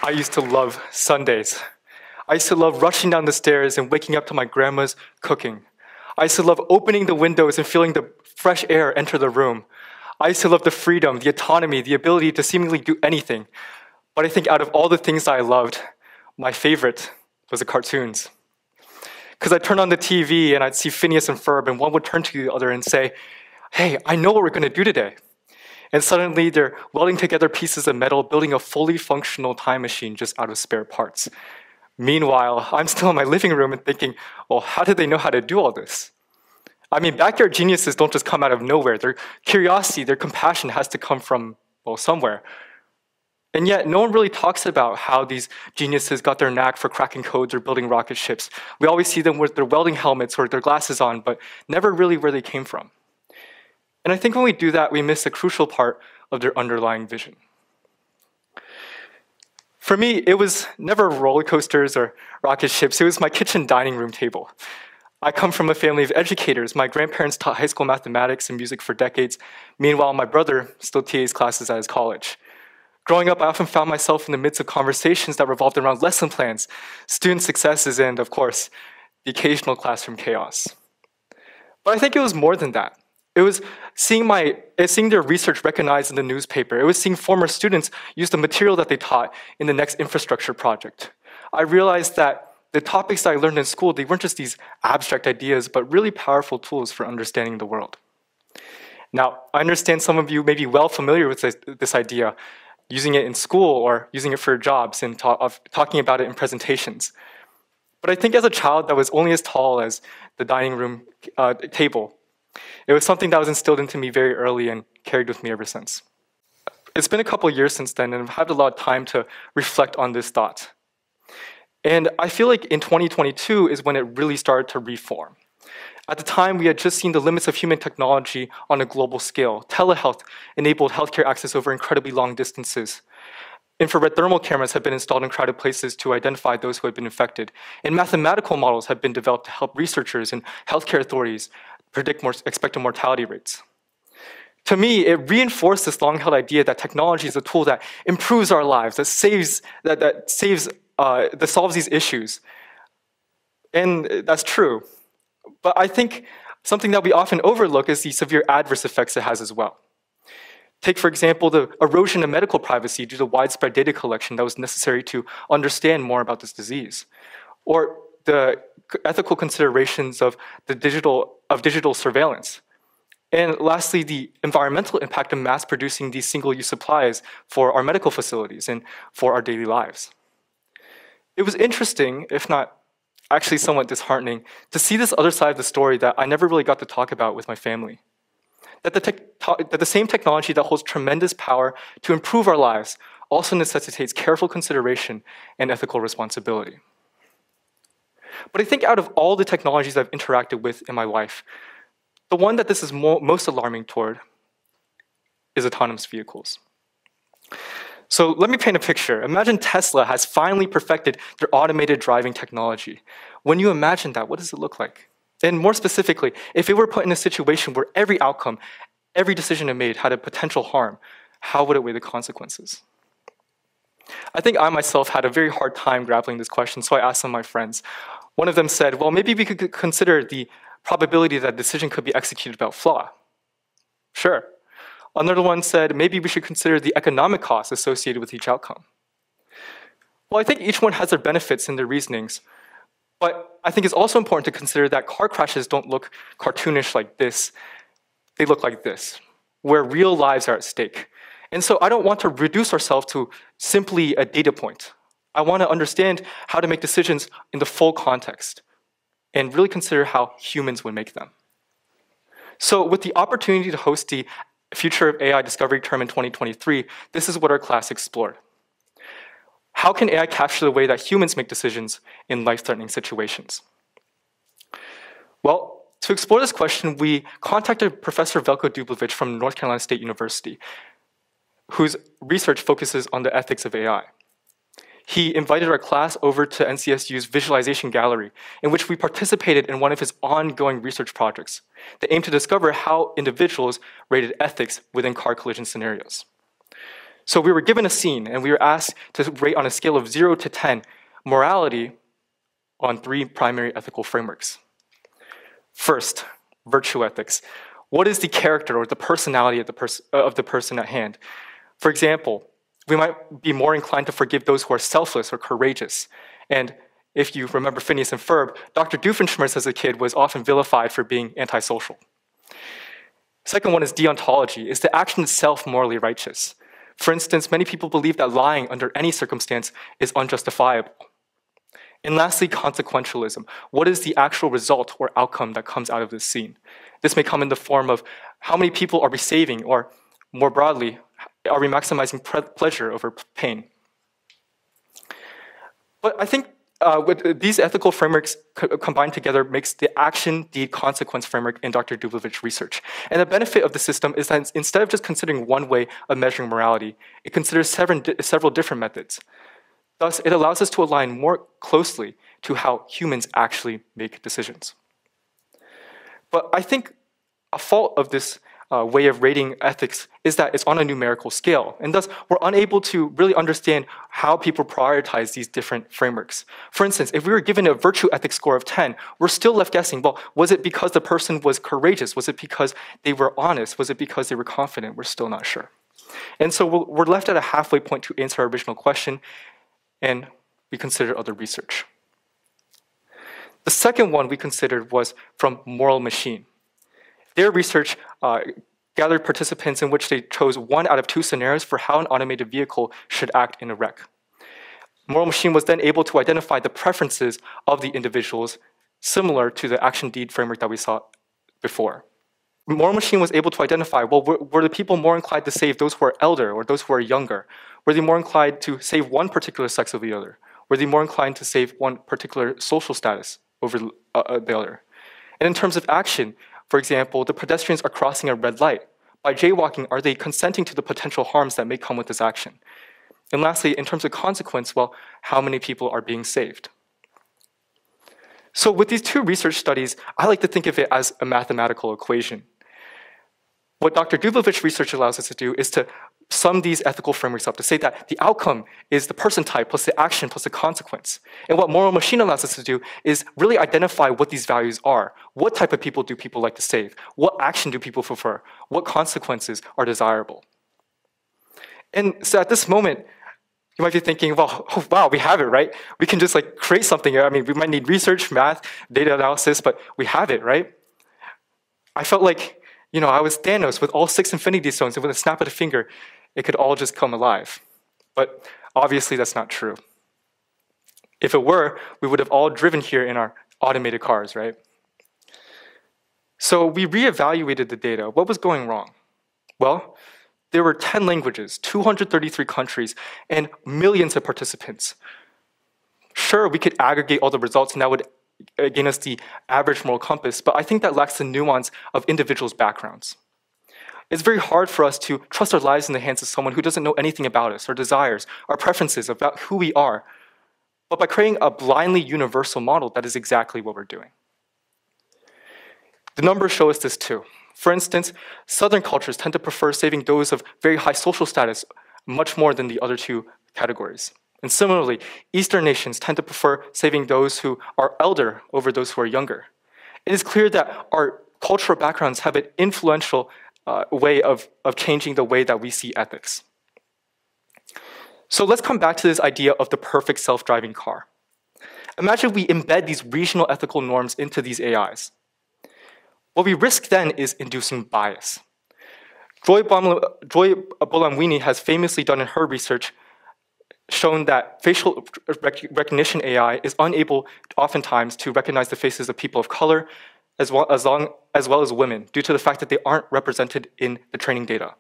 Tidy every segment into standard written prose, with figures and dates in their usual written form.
I used to love Sundays. I used to love rushing down the stairs and waking up to my grandma's cooking. I used to love opening the windows and feeling the fresh air enter the room. I used to love the freedom, the autonomy, the ability to seemingly do anything. But I think out of all the things I loved, my favorite was the cartoons. Because I'd turn on the TV and I'd see Phineas and Ferb, and one would turn to the other and say, "Hey, I know what we're going to do today." And suddenly they're welding together pieces of metal, building a fully functional time machine just out of spare parts. Meanwhile, I'm still in my living room and thinking, well, how did they know how to do all this? I mean, backyard geniuses don't just come out of nowhere. Their curiosity, their compassion has to come from, well, somewhere. And yet, no one really talks about how these geniuses got their knack for cracking codes or building rocket ships. We always see them with their welding helmets or their glasses on, but never really where they came from. And I think when we do that, we miss a crucial part of their underlying vision. For me, it was never roller coasters or rocket ships. It was my kitchen dining room table. I come from a family of educators. My grandparents taught high school mathematics and music for decades. Meanwhile, my brother still TAs classes at his college. Growing up, I often found myself in the midst of conversations that revolved around lesson plans, student successes, and, of course, the occasional classroom chaos. But I think it was more than that. It was seeing their research recognized in the newspaper. It was seeing former students use the material that they taught in the next infrastructure project. I realized that the topics that I learned in school, they weren't just these abstract ideas, but really powerful tools for understanding the world. Now, I understand some of you may be well familiar with this idea, using it in school or using it for jobs and talking about it in presentations. But I think as a child that was only as tall as the dining room table, it was something that was instilled into me very early and carried with me ever since. It's been a couple of years since then, and I've had a lot of time to reflect on this thought. And I feel like in 2022 is when it really started to reform. At the time, we had just seen the limits of human technology on a global scale. Telehealth enabled healthcare access over incredibly long distances. Infrared thermal cameras have been installed in crowded places to identify those who had been infected. And mathematical models have been developed to help researchers and healthcare authorities predict expected mortality rates. To me, it reinforced this long-held idea that technology is a tool that improves our lives, that solves these issues. And that's true. But I think something that we often overlook is the severe adverse effects it has as well. Take, for example, the erosion of medical privacy due to widespread data collection that was necessary to understand more about this disease. Or the ethical considerations of digital surveillance. And lastly, the environmental impact of mass producing these single-use supplies for our medical facilities and for our daily lives. It was interesting, if not actually somewhat disheartening, to see this other side of the story that I never really got to talk about with my family. That the same technology that holds tremendous power to improve our lives also necessitates careful consideration and ethical responsibility. But I think out of all the technologies I've interacted with in my life, the one that this is most alarming toward is autonomous vehicles. So let me paint a picture. Imagine Tesla has finally perfected their automated driving technology. When you imagine that, what does it look like? And more specifically, if it were put in a situation where every outcome, every decision it made had a potential harm, how would it weigh the consequences? I think I myself had a very hard time grappling this question, so I asked some of my friends. One of them said, well, maybe we could consider the probability that a decision could be executed without flaw. Sure. Another one said, maybe we should consider the economic costs associated with each outcome. Well, I think each one has their benefits and their reasonings, but I think it's also important to consider that car crashes don't look cartoonish like this. They look like this, where real lives are at stake. And so I don't want to reduce ourselves to simply a data point. I want to understand how to make decisions in the full context and really consider how humans would make them. So with the opportunity to host the Future of AI Discovery Term in 2023, this is what our class explored. How can AI capture the way that humans make decisions in life-threatening situations? Well, to explore this question, we contacted Professor Velko Dublovich from North Carolina State University, whose research focuses on the ethics of AI. He invited our class over to NCSU's Visualization Gallery, in which we participated in one of his ongoing research projects that aimed to discover how individuals rated ethics within car collision scenarios. So we were given a scene, and we were asked to rate on a scale of 0 to 10 morality on 3 primary ethical frameworks. First, virtue ethics. What is the character or the personality of the person at hand? For example, we might be more inclined to forgive those who are selfless or courageous. And if you remember Phineas and Ferb, Dr. Doofenshmirtz as a kid was often vilified for being antisocial. Second one is deontology. Is the action itself morally righteous? For instance, many people believe that lying under any circumstance is unjustifiable. And lastly, consequentialism. What is the actual result or outcome that comes out of this scene? This may come in the form of how many people are we saving, or more broadly, are we maximizing pleasure over pain? But I think with these ethical frameworks combined together makes the action-deed-consequence framework in Dr. Dublevich's research. And the benefit of the system is that instead of just considering one way of measuring morality, it considers several different methods. Thus, it allows us to align more closely to how humans actually make decisions. But I think a fault of this way of rating ethics is that it's on a numerical scale, and thus we're unable to really understand how people prioritize these different frameworks. For instance, if we were given a virtue ethics score of 10, we're still left guessing, well, was it because the person was courageous? Was it because they were honest? Was it because they were confident? We're still not sure. And so we're left at a halfway point to answer our original question, and we considered other research. The second one we considered was from Moral Machine. Their research gathered participants in which they chose 1 out of 2 scenarios for how an automated vehicle should act in a wreck. Moral Machine was then able to identify the preferences of the individuals, similar to the action-deed framework that we saw before. Moral Machine was able to identify, well, were the people more inclined to save those who are elder or those who are younger? Were they more inclined to save one particular sex over the other? Were they more inclined to save one particular social status over the other? And in terms of action, for example, the pedestrians are crossing a red light. By jaywalking, are they consenting to the potential harms that may come with this action? And lastly, in terms of consequence, well, how many people are being saved? So with these 2 research studies, I like to think of it as a mathematical equation. What Dr. Dublevich's research allows us to do is to sum these ethical frameworks up, to say that the outcome is the person type plus the action plus the consequence. And what Moral Machine allows us to do is really identify what these values are. What type of people do people like to save? What action do people prefer? What consequences are desirable? And so at this moment, you might be thinking, well, oh, wow, we have it, right? We can just like create something. I mean, we might need research, math, data analysis, but we have it, right? I felt like, I was Thanos with all 6 Infinity Stones, and with a snap of a finger, it could all just come alive. But obviously, that's not true. If it were, we would have all driven here in our automated cars, right? So we reevaluated the data. What was going wrong? Well, there were 10 languages, 233 countries, and millions of participants. Sure, we could aggregate all the results, and that would gain us the average moral compass, but I think that lacks the nuance of individuals' backgrounds. It's very hard for us to trust our lives in the hands of someone who doesn't know anything about us, our desires, our preferences, about who we are. But by creating a blindly universal model, that is exactly what we're doing. The numbers show us this too. For instance, Southern cultures tend to prefer saving those of very high social status much more than the other 2 categories. And similarly, Eastern nations tend to prefer saving those who are elder over those who are younger. It is clear that our cultural backgrounds have an influential way of changing the way that we see ethics. So let's come back to this idea of the perfect self-driving car. Imagine we embed these regional ethical norms into these AIs. What we risk then is inducing bias. Joy Bolamwini has famously done in her research shown that facial recognition AI is unable oftentimes to recognize the faces of people of color as well as women due to the fact that they aren't represented in the training data.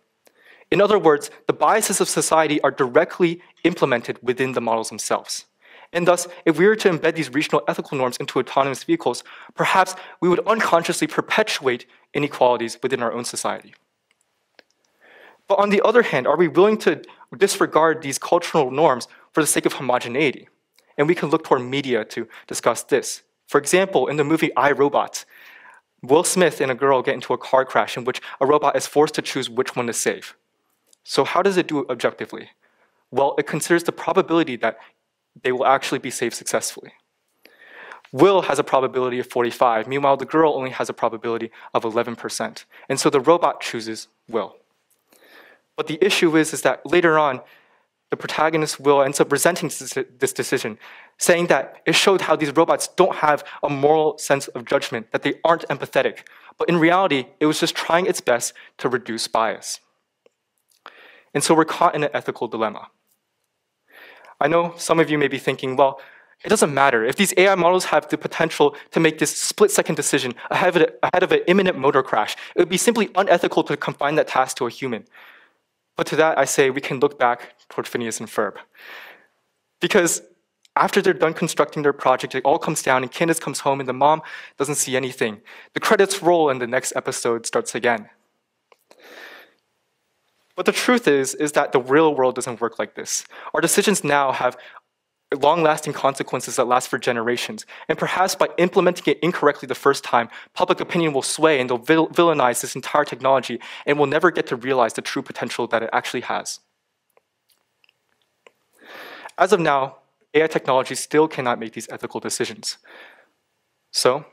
In other words, the biases of society are directly implemented within the models themselves. And thus, if we were to embed these regional ethical norms into autonomous vehicles, perhaps we would unconsciously perpetuate inequalities within our own society. But on the other hand, are we willing to disregard these cultural norms for the sake of homogeneity? And we can look toward media to discuss this. For example, in the movie I, Robot, Will Smith and a girl get into a car crash in which a robot is forced to choose which one to save. So how does it do it objectively? Well, it considers the probability that they will actually be saved successfully. Will has a probability of 45. Meanwhile, the girl only has a probability of 11%. And so the robot chooses Will. But the issue is that later on, the protagonist Will ends up resenting this decision, saying that it showed how these robots don't have a moral sense of judgment, that they aren't empathetic. But in reality, it was just trying its best to reduce bias. And so we're caught in an ethical dilemma. I know some of you may be thinking, well, it doesn't matter. If these AI models have the potential to make this split-second decision ahead of an imminent motor crash, it would be simply unethical to confine that task to a human. But to that, I say we can look back toward Phineas and Ferb. Because after they're done constructing their project, it all comes down and Candace comes home and the mom doesn't see anything. The credits roll and the next episode starts again. But the truth is that the real world doesn't work like this. Our decisions now have long-lasting consequences that last for generations. And perhaps by implementing it incorrectly the first time, public opinion will sway and they'll villainize this entire technology and we'll never get to realize the true potential that it actually has. As of now, AI technology still cannot make these ethical decisions. So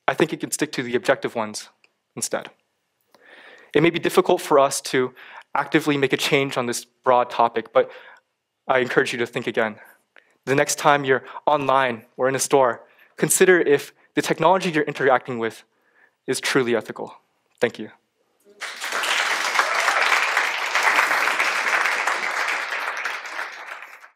I think it can stick to the objective ones instead. It may be difficult for us to actively make a change on this broad topic, but I encourage you to think again. The next time you're online or in a store, consider if the technology you're interacting with is truly ethical. Thank you.